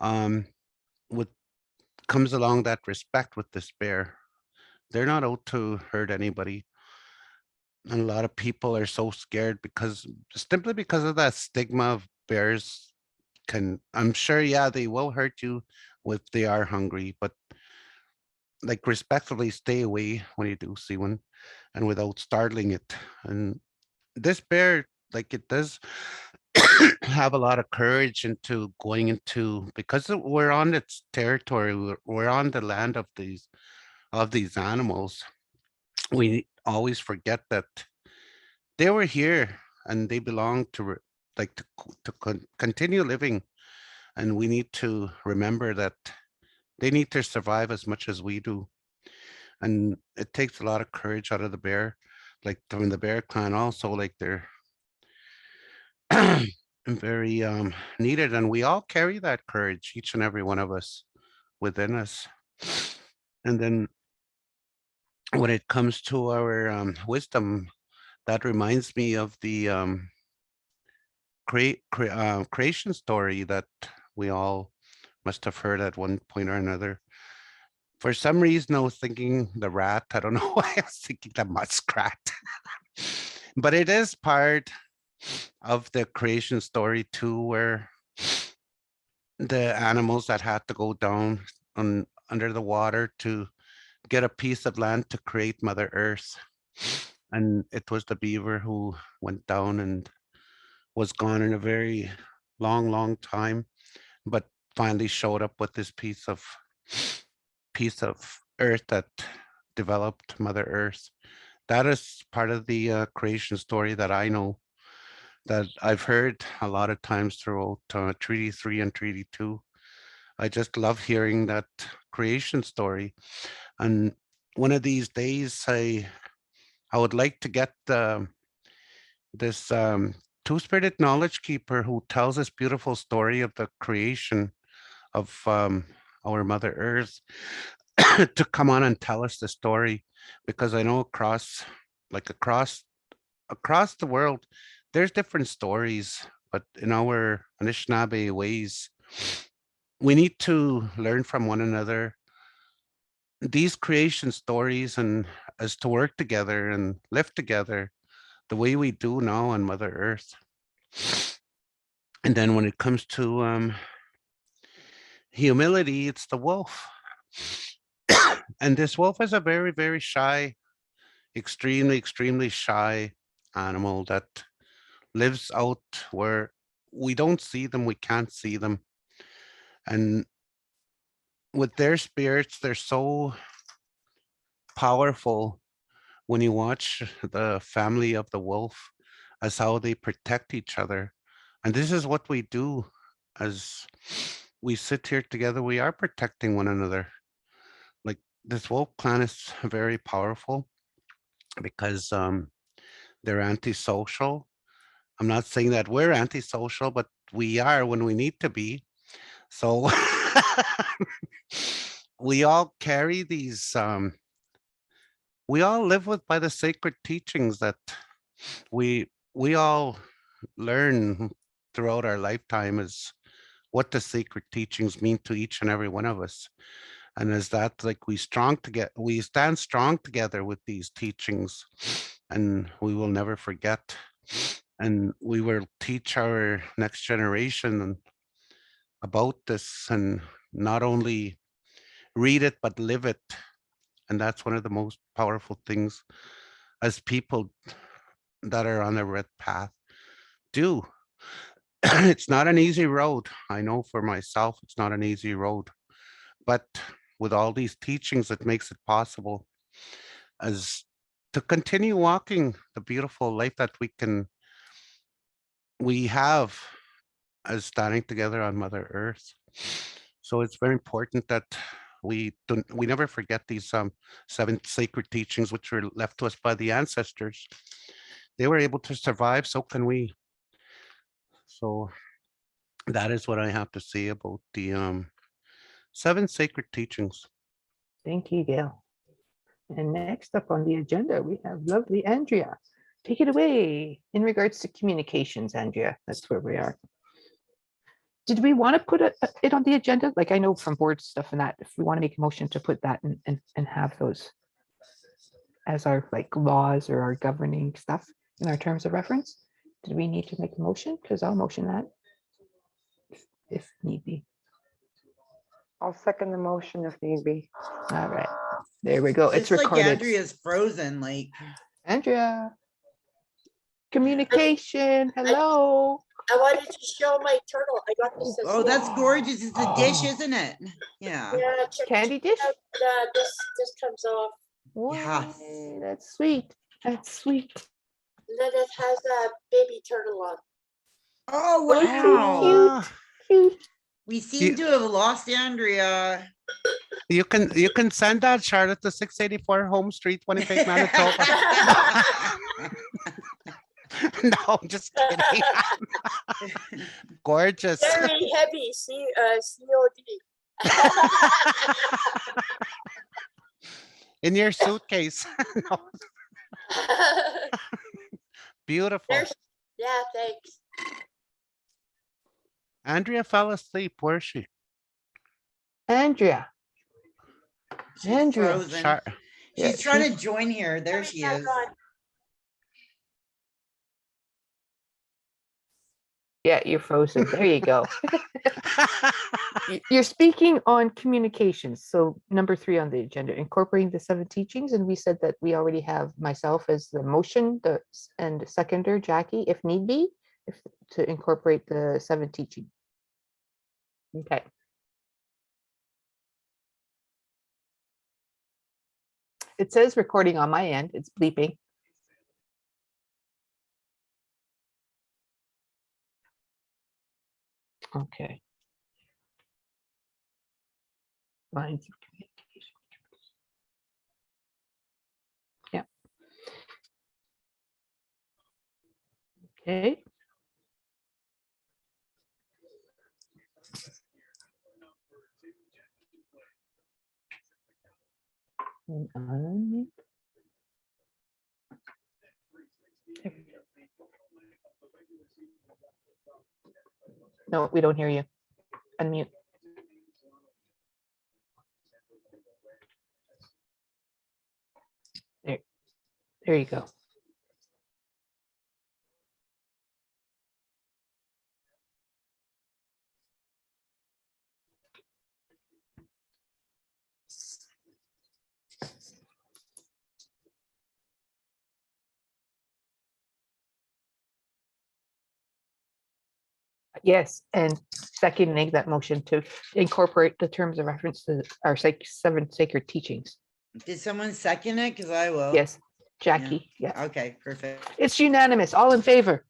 Um, with comes along that respect with this bear. They're not out to hurt anybody. And a lot of people are so scared because, simply because of that stigma of bears can, I'm sure, yeah, they will hurt you if they are hungry, but like, respectfully stay away when you do see one, and without startling it. And this bear, like, it does have a lot of courage into going into, because we're on its territory, we're on the land of these animals. we always forget that they were here and they belong to like to continue living, and we need to remember that they need to survive as much as we do. And it takes a lot of courage out of the bear, like from the bear clan also, like they're very needed, and we all carry that courage, each and every one of us within us. And then when it comes to our wisdom, that reminds me of the creation story that we all must have heard at one point or another. For some reason, I was thinking the rat. I don't know why I was thinking the muskrat. But it is part of the creation story too, where the animals that had to go down under the water to get a piece of land to create Mother Earth. And it was the beaver who went down and was gone in a very long time, but finally showed up with this piece of earth that developed Mother Earth. That is part of the creation story that I know, that I've heard a lot of times throughout Treaty 3 and Treaty 2. I just love hearing that creation story. And one of these days, I would like to get this two-spirited knowledge keeper who tells this beautiful story of the creation of our Mother Earth to come on and tell us the story, because I know across the world, there's different stories, but in our Anishinaabe ways, we need to learn from one another these creation stories, and as to work together and live together the way we do now on Mother Earth. And then when it comes to humility, it's the wolf. And this wolf is a very shy, extremely shy animal that lives out where we don't see them, we can't see them. And with their spirits, they're so powerful when you watch the family of the wolf as how they protect each other. And this is what we do as we sit here together. We are protecting one another. Like this wolf clan is very powerful because they're antisocial. I'm not saying that we're antisocial, but we are when we need to be. So we all carry these, we all live with by the sacred teachings that we all learn throughout our lifetime, is what the sacred teachings mean to each and every one of us. And is that like we stand strong together with these teachings, and we will never forget. And we will teach our next generation about this, and not only read it, but live it. And that's one of the most powerful things as people that are on the red path do. It's not an easy road. I know for myself, it's not an easy road, but with all these teachings, it makes it possible as to continue walking the beautiful life that we have as standing together on Mother Earth. So it's very important that we never forget these 7 sacred teachings which were left to us by the ancestors. They were able to survive, so can we. So that is what I have to say about the 7 sacred teachings. Thank you, Gail. And next up on the agenda, we have lovely Andrea. Take it away in regards to communications, Andrea. That's where we are. Did we want to put it on the agenda? Like I know from board stuff and that, if we want to make a motion to put that and have those as our like laws or our governing stuff in our terms of reference, did we need to make a motion? Because I'll motion that if need be. I'll second the motion if need be. All right, there we go. It's Like recorded. Andrea's frozen, like. Andrea, communication, hello. I wanted to show my turtle. I got this. as Oh, that's well. gorgeous. It's a dish, Oh. isn't it? Yeah. Yeah, check Candy dish? out, this comes off Yes. Why? That's sweet. That's sweet. And then it has a baby turtle on. Oh, What do you think? wow. Ah, Cute. We seem to have lost Andrea. you can send that Charlotte to 684 Home Street, Winnipeg, Manitoba. No, I'm just kidding. Gorgeous. Very heavy COD. In your suitcase. No, beautiful. There's, yeah, thanks. Andrea fell asleep. Where is she? Andrea. She's Andrea. frozen. Char- Yeah, She's trying she's- to join here. There Coming she back is. on. Yeah, you're frozen. There you go. You're speaking on communications. So number 3 on the agenda, incorporating the 7 teachings. And we said that we already have myself as the motion, and seconder, Jackie, if need be, to incorporate the 7 teaching. Okay. It says recording on my end. It's bleeping. Okay. Lines of communication. Yeah. Okay. And unmute. There we go. No, we don't hear you. Unmute. There you go. Yes, and seconding that motion to incorporate the terms of reference to our 7 sacred teachings. Did someone second it? Because I will. Yes, Jackie, yes. Okay, perfect. It's unanimous. All in favor?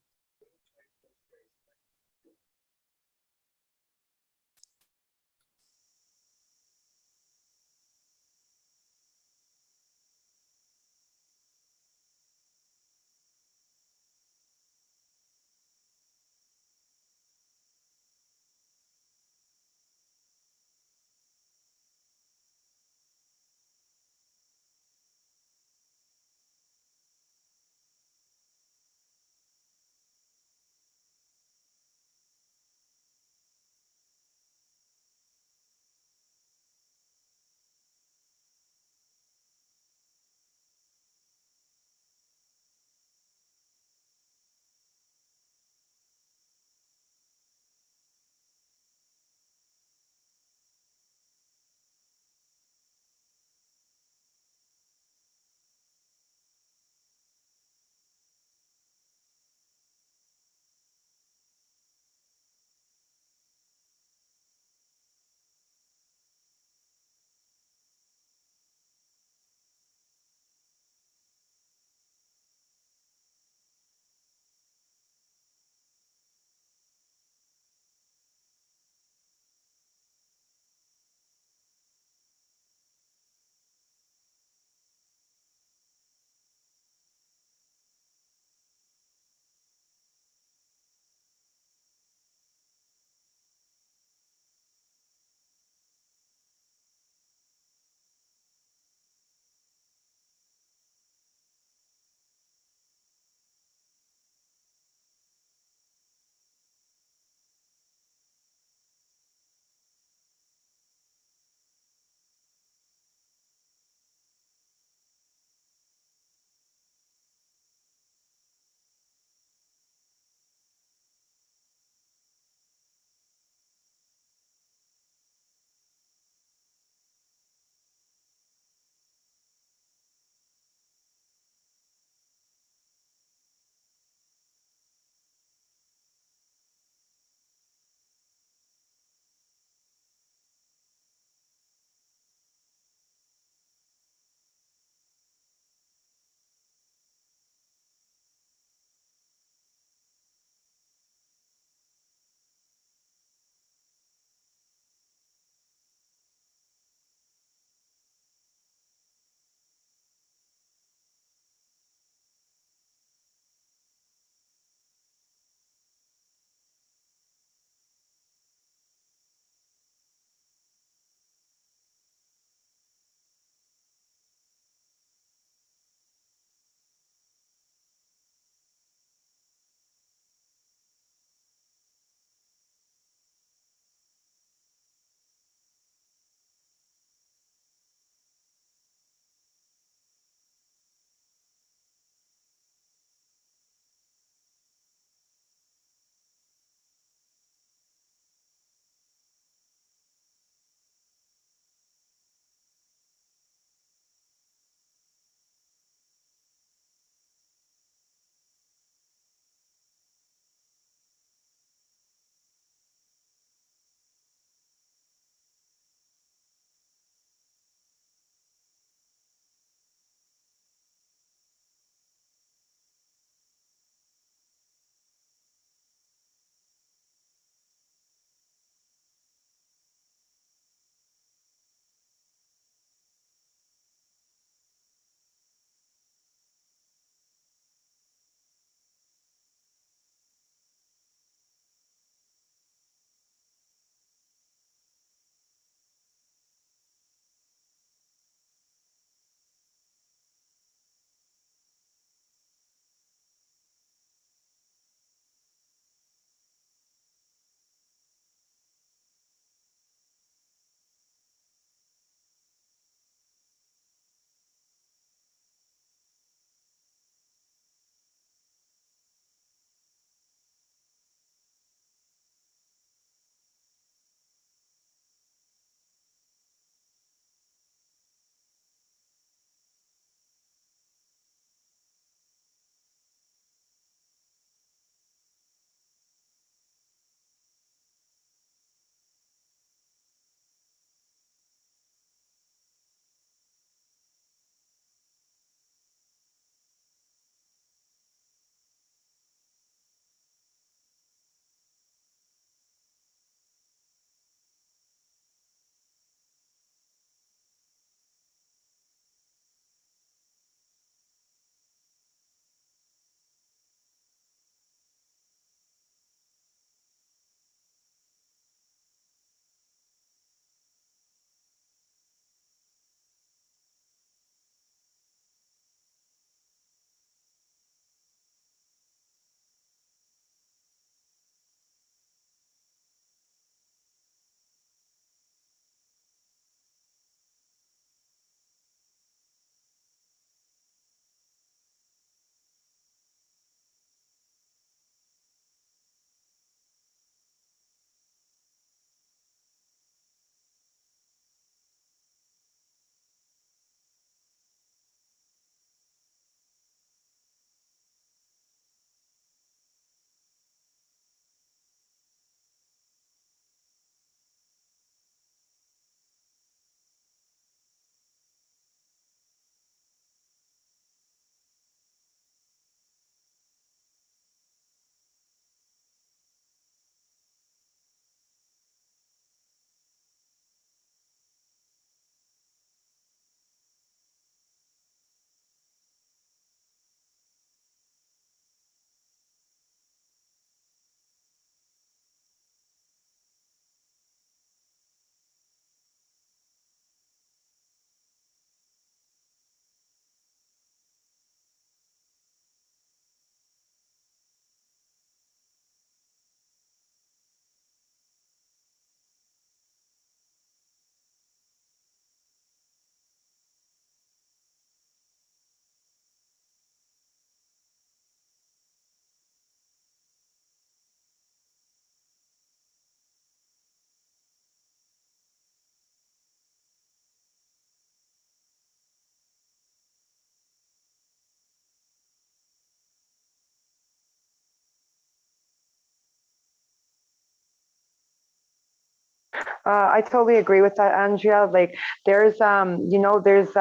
I totally agree with that, Andrea. Like there's, there's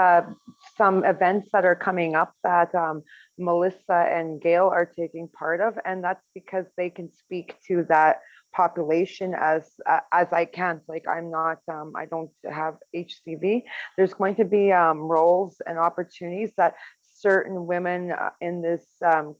some events that are coming up that Melissa and Gail are taking part of, and that's because they can speak to that population as I can't. Like I'm not, I don't have HCV. There's going to be roles and opportunities that certain women in this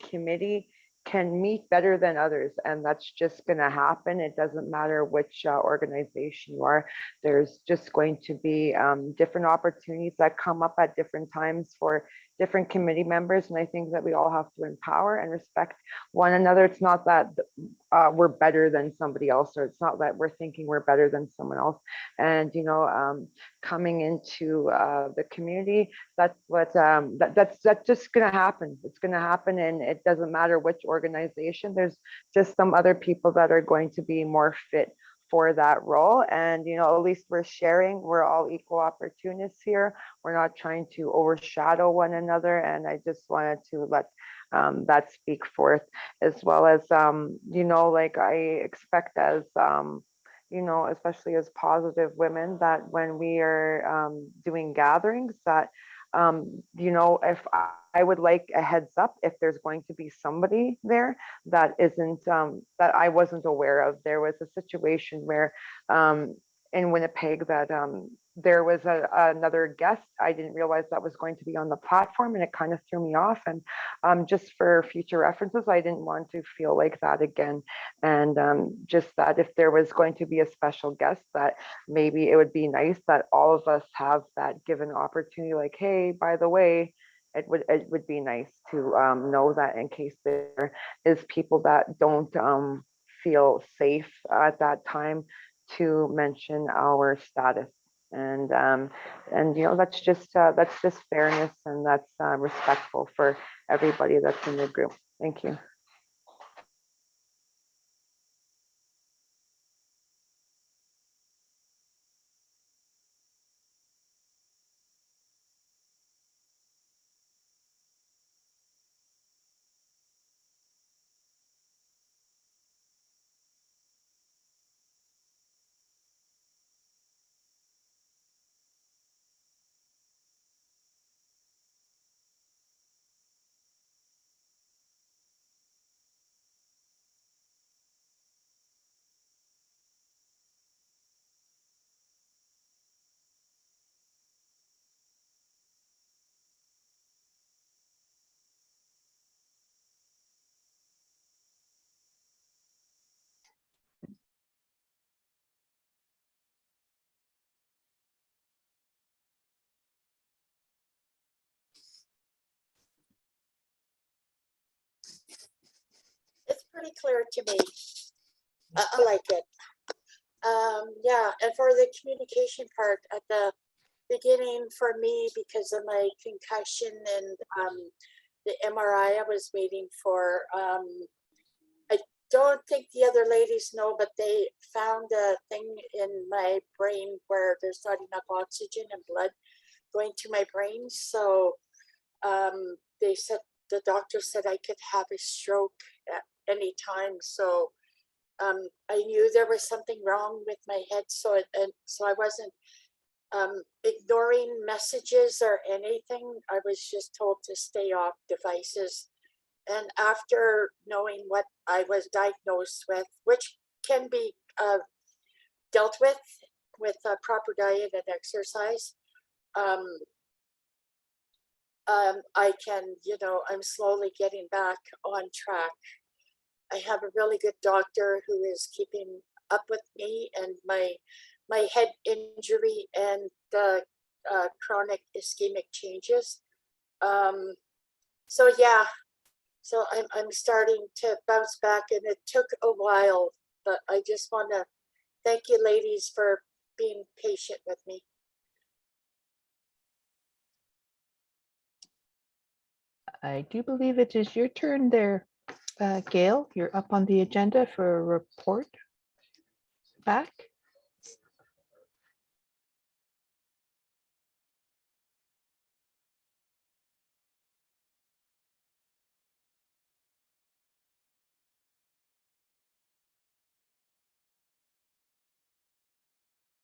committee can meet better than others, and that's just going to happen. It doesn't matter which organization you are. There's just going to be different opportunities that come up at different times for different committee members, and I think that we all have to empower and respect one another. It's not that we're better than somebody else, or it's not that we're thinking we're better than someone else. And coming into the community, that's what that's just going to happen. It's going to happen, and it doesn't matter which organization. There's just some other people that are going to be more fit for that role. And at least we're sharing. We're all equal opportunists here. We're not trying to overshadow one another. And I just wanted to let that speak forth, as well as like I expect as especially as positive women, that when we are doing gatherings, that if I would like a heads up if there's going to be somebody there that isn't that I wasn't aware of. There was a situation where in Winnipeg that there was another guest. I didn't realize that was going to be on the platform, and it kind of threw me off. And just for future references, I didn't want to feel like that again. And just that if there was going to be a special guest, that maybe it would be nice that all of us have that given opportunity. Like, hey, by the way, it would be nice to know that in case there is people that don't feel safe at that time to mention our status. And that's just fairness, and that's respectful for everybody that's in the group. Thank you. It's pretty clear to me. I like it. Yeah, and for the communication part at the beginning for me, because of my concussion and the MRI I was waiting for, I don't think the other ladies know, but they found a thing in my brain where there's not enough oxygen and blood going to my brain. So they said, the doctor said I could have a stroke at any time. So I knew there was something wrong with my head. So I wasn't ignoring messages or anything. I was just told to stay off devices. And after knowing what I was diagnosed with, which can be dealt with proper diet and exercise, I can, I'm slowly getting back on track. I have a really good doctor who is keeping up with me and my head injury and the chronic ischemic changes. So yeah, so I'm starting to bounce back, and it took a while, but I just want to thank you ladies for being patient with me. I do believe it is your turn there, Gail. You're up on the agenda for a report back.